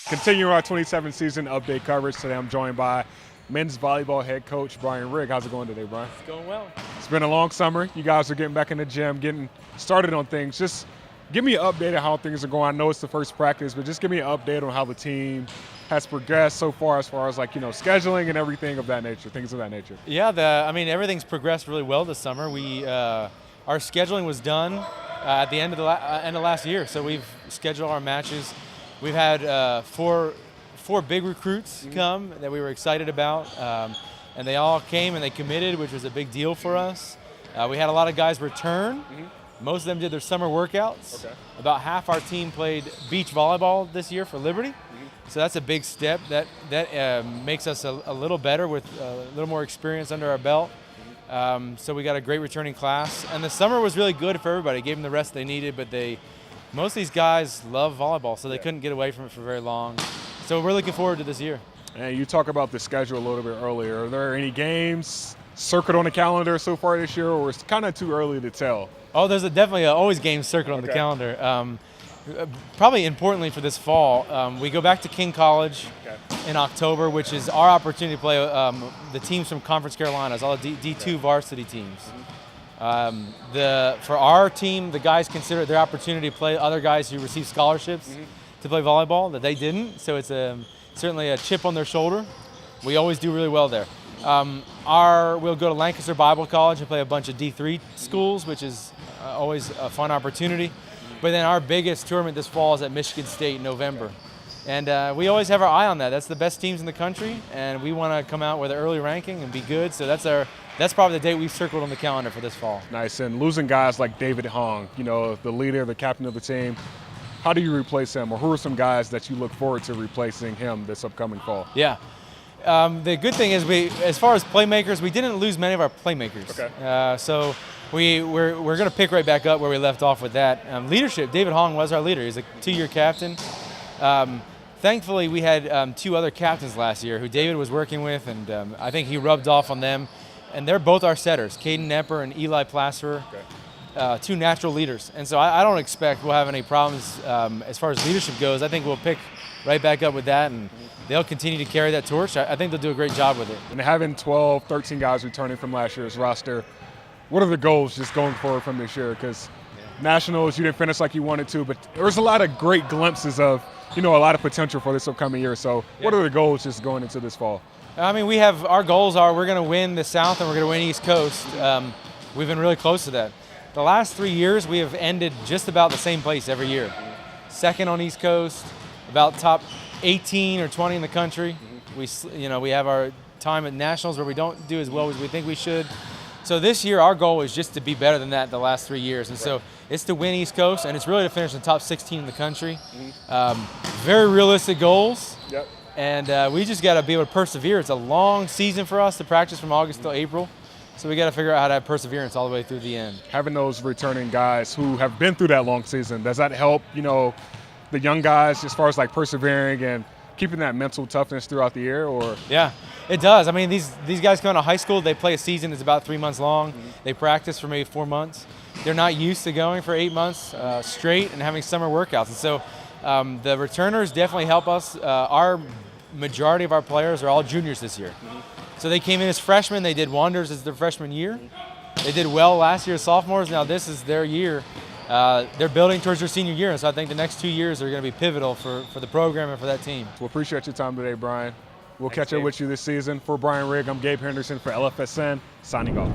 Continuing our 27th season update coverage, today I'm joined by men's volleyball head coach Brian Rigg. How's it going today, Brian? It's going well. It's been a long summer. You guys are getting back in the gym, getting started on things. Just give me an update on how things are going. I know it's the first practice, but just give me an update on how the team has progressed so far as scheduling and everything of that nature, things of that nature. Yeah, everything's progressed really well this summer. Our scheduling was done at the end of last year, so we've scheduled our matches. We've had four big recruits come that we were excited about, and they all came and they committed, which was a big deal for us. We had a lot of guys return. Most of them did their summer workouts. Okay. About half our team played beach volleyball this year for Liberty. So that's a big step. That makes us a little better with a little more experience under our belt. So we got a great returning class. And the summer was really good for everybody. It gave them the rest they needed, but most of these guys love volleyball, so they couldn't get away from it for very long. So we're looking forward to this year. And you talk about the schedule a little bit earlier. Are there any games circled on the calendar so far this year, or it's kind of too early to tell? Oh, there's definitely always games circled on the calendar. Probably importantly for this fall, we go back to King College in October, which is our opportunity to play the teams from Conference Carolinas, all the D2 varsity teams. For our team, the guys consider it their opportunity to play other guys who receive scholarships to play volleyball that they didn't, so it's certainly a chip on their shoulder. We always do really well there. We'll go to Lancaster Bible College and play a bunch of D3 schools, which is always a fun opportunity. But then our biggest tournament this fall is at Michigan State in November. And we always have our eye on that. That's the best teams in the country, and we want to come out with an early ranking and be good. So that's probably the date we've circled on the calendar for this fall. Nice. And losing guys like David Hong, the leader, the captain of the team, how do you replace him? Or who are some guys that you look forward to replacing him this upcoming fall? Yeah. The good thing is as far as playmakers, we didn't lose many of our playmakers. Okay. So we're going to pick right back up where we left off with that. Leadership, David Hong was our leader. He's a 2-year captain. Thankfully, we had 2 other captains last year who David was working with, and I think he rubbed off on them. And they're both our setters, Caden Nepper and Eli Plasterer, 2 natural leaders. And so I don't expect we'll have any problems as far as leadership goes. I think we'll pick right back up with that, and they'll continue to carry that torch. I think they'll do a great job with it. And having 12, 13 guys returning from last year's roster, what are the goals just going forward from this year? Because Nationals, you didn't finish like you wanted to, but there was a lot of great glimpses of, a lot of potential for this upcoming year. So what are the goals just going into this fall? Our goals are we're going to win the South and we're going to win East Coast. We've been really close to that. The last 3 years, we have ended just about the same place every year. Second on East Coast, about top 18 or 20 in the country. We have our time at Nationals where we don't do as well as we think we should. So this year, our goal is just to be better than that the last 3 years. And so it's to win East Coast, and it's really to finish in the top 16 in the country. Very realistic goals. Yep. And we just got to be able to persevere. It's a long season for us to practice from August till April. So we got to figure out how to have perseverance all the way through the end. Having those returning guys who have been through that long season, does that help, the young guys as far as persevering and keeping that mental toughness throughout the year? Or yeah, it does. These guys come out of high school, they play a season that's about 3 months long. They practice for maybe 4 months. They're not used to going for 8 months straight and having summer workouts. And so the returners definitely help us. Our majority of our players are all juniors this year. So they came in as freshmen. They did wonders as their freshman year. They did well last year as sophomores. Now this is their year. They're building towards their senior year. And so I think the next 2 years are going to be pivotal for the program and for that team. Well, appreciate your time today, Brian. We'll catch up with you this season. For Brian Rigg, I'm Gabe Henderson for LFSN, signing off.